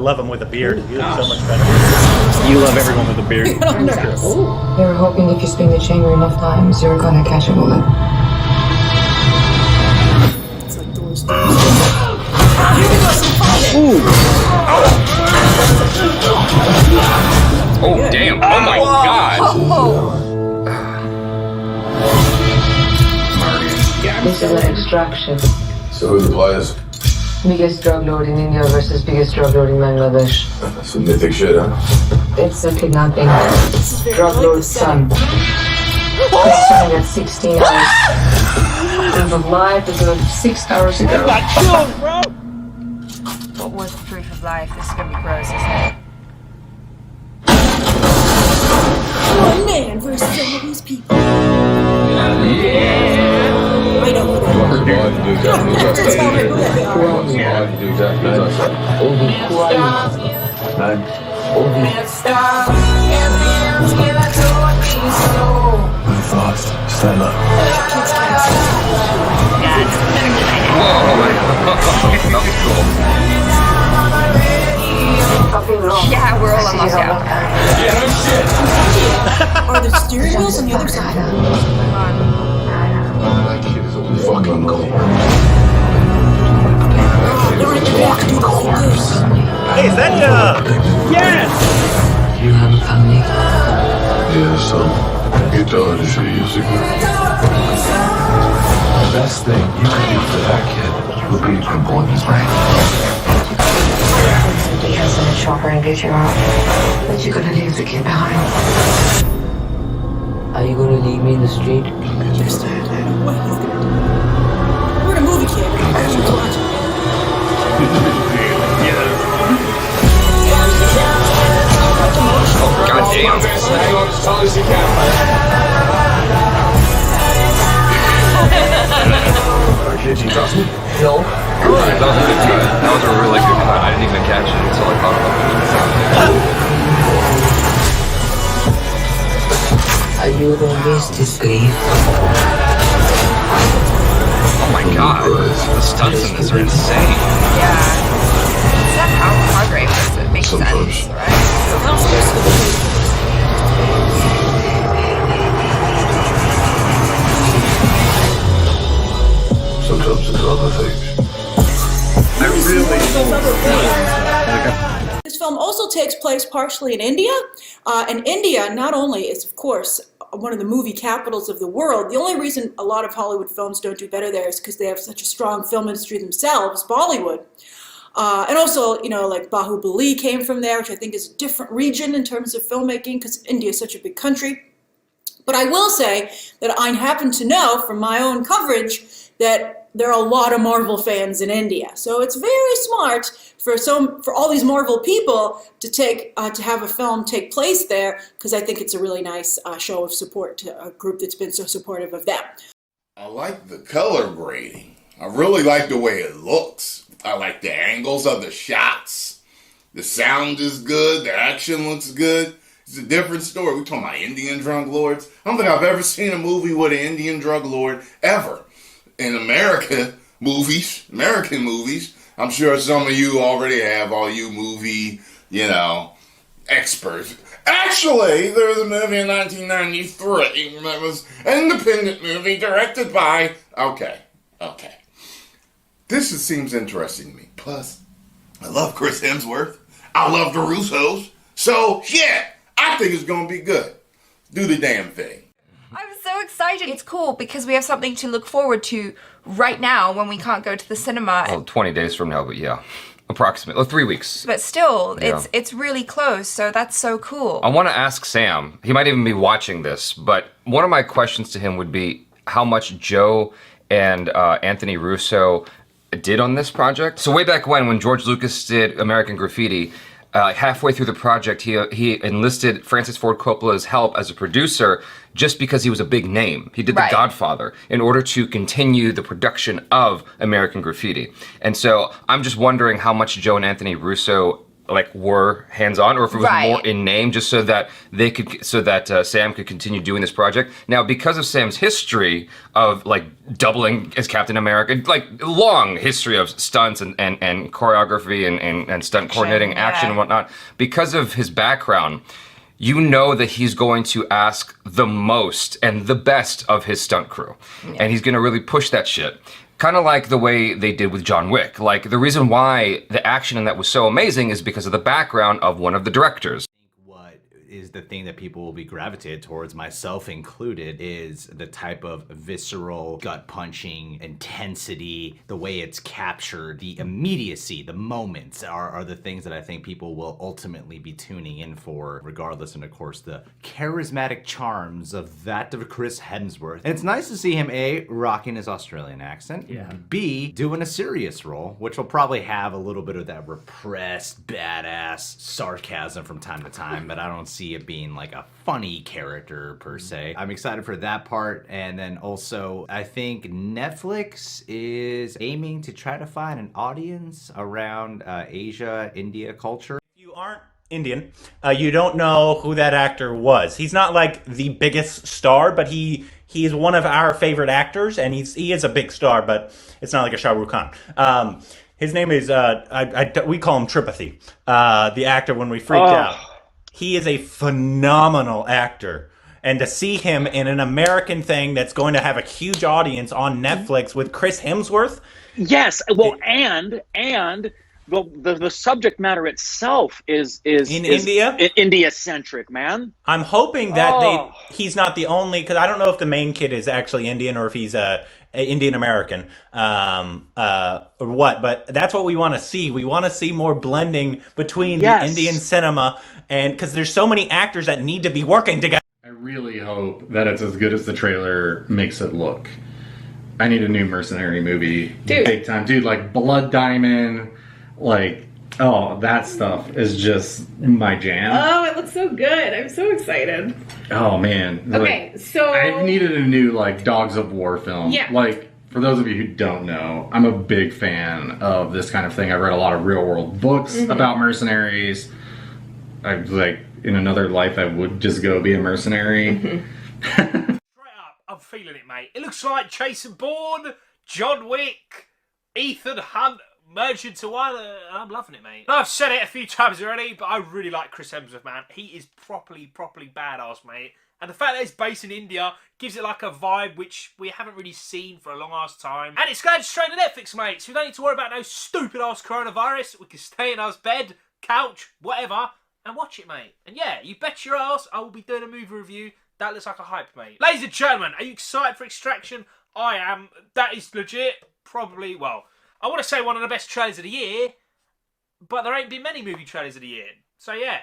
love him with a beard. He looks so much better. You love everyone with a beard. They were hoping if you spin the chamber enough times, you're gonna catch a bullet. It's like doors. Here we go, some fire. Oh, damn. Oh, my God. This is an extraction. So who are the players? Biggest drug lord in India versus biggest drug lord in Bangladesh. Some mythic shit, huh? It's a kidnapping. Drug lord's son. He's trying at 16 hours. Proof of life is of 6 hours ago. What was the proof of life? This is gonna be gross, isn't it? One man versus all these people. I know who they are. Why do you do exactly as I That's how say? I know who they are. Why do you do exactly as I say? Only quiet. Only Fast. Stand up. Yeah, we're all on lockdown. Are the steering wheels on the other side? That kid is all fucking cool. They're in the back to do the whole this. Hey, is that Yes! You have a family. Yeah, son. You told us years ago. The best thing you can do for that kid would be to pinpoint his brain. Somebody has in a chopper and get you out. But you're gonna leave the kid behind. Are you gonna leave me in the street? Yes, Dad. I know what he's gonna do. We're in a movie, kid. I should watch it. Oh, God damn. Hang on as tight as you can. Kid, you trust me? No. That was a really good cut. I didn't even catch it until I thought about it. Are you always this grief? Oh my God. The stunts in this are insane. Yeah. It's not how great was it? Makes sense, right? Sometimes it's other things. This film also takes place partially in India, and India not only is, of course, one of the movie capitals of the world. The only reason a lot of Hollywood films don't do better there is because they have such a strong film industry themselves, Bollywood. And also, you know, like Bahubali came from there, which I think is a different region in terms of filmmaking because India is such a big country. But I will say that I happen to know from my own coverage that there are a lot of Marvel fans in India. So it's very smart for all these Marvel people to have a film take place there, because I think it's a really nice show of support to a group that's been so supportive of them. I like the color grading. I really like the way it looks. I like the angles of the shots. The sound is good. The action looks good. It's a different story. We're talking about Indian drug lords. I don't think I've ever seen a movie with an Indian drug lord ever. In American movies, I'm sure some of you already have, all you movie, experts. Actually, there was a movie in 1993 that was an independent movie directed by... Okay. This seems interesting to me. Plus, I love Chris Hemsworth. I love the Russos. So, yeah, I think it's going to be good. Do the damn thing. I'm so excited. It's cool because we have something to look forward to right now when we can't go to the cinema. Well, 20 days from now, but yeah. Approximately. 3 weeks. But still, Yeah. it's really close, so that's so cool. I want to ask Sam, he might even be watching this, but one of my questions to him would be how much Joe and Anthony Russo did on this project. So way back when George Lucas did American Graffiti, halfway through the project, he enlisted Francis Ford Coppola's help as a producer just because he was a big name. He did The Godfather in order to continue the production of American Graffiti. And so I'm just wondering how much Joe and Anthony Russo like were hands-on, or if it was Right. more in name, just so that they could, Sam could continue doing this project. Now, because of Sam's history of like doubling as Captain America, like long history of stunts and choreography and stunt coordinating, action and whatnot, because of his background, you know that he's going to ask the most and the best of his stunt crew. And he's going to really push that shit. Kind of like the way they did with John Wick. Like, the reason why the action in that was so amazing is because of the background of one of the directors. What is the thing that people will be gravitated towards, myself included, is the type of visceral, gut-punching intensity, the way it's captured, the immediacy, the moments are the things that I think people will ultimately be tuning in for, regardless, and of course the charismatic charms of that of Chris Hemsworth. And it's nice to see him, A, rocking his Australian accent, B, doing a serious role, which will probably have a little bit of that repressed, badass sarcasm from time to time, but I don't see it being like a funny character per se. I'm excited for that part, and then also I think Netflix is aiming to try to find an audience around Asia, India culture. If you aren't Indian, you don't know who that actor was. He's not like the biggest star, but he is one of our favorite actors, and he is a big star, but it's not like a Shah Rukh Khan. His name is we call him Tripathi, the actor when we freaked out. He is a phenomenal actor. And to see him in an American thing that's going to have a huge audience on Netflix with Chris Hemsworth. Yes, well, and well, the subject matter itself is India? India-centric, man. I'm hoping that he's not the only, because I don't know if the main kid is actually Indian or if he's a Indian American or what, but that's what we want to see. We want to see more blending between the Indian cinema, and because there's so many actors that need to be working together. I really hope that it's as good as the trailer makes it look. I need a new mercenary movie, big time, dude. Like Blood Diamond, like that stuff is just my jam. Oh, it looks so good. I'm so excited. Oh man. Okay, like, so I've needed a new like Dogs of War film. Yeah. Like, for those of you who don't know, I'm a big fan of this kind of thing. I've read a lot of real world books about mercenaries. I was like, in another life I would just go be a mercenary. Straight up, I'm feeling it, mate. It looks like Jason Bourne, John Wick, Ethan Hunt merged into one, and I'm loving it, mate. I've said it a few times already, but I really like Chris Hemsworth, man. He is properly badass, mate. And the fact that it's based in India gives it like a vibe which we haven't really seen for a long ass time. And it's going straight to Netflix, mate, so we don't need to worry about no stupid ass coronavirus. We can stay in our bed, couch, whatever, and watch it, mate. And yeah, you bet your ass I will be doing a movie review. That looks like a hype, mate. Ladies and gentlemen, are you excited for Extraction? I am. That is legit. Probably, well, I want to say one of the best trailers of the year, but there ain't been many movie trailers of the year. So yeah,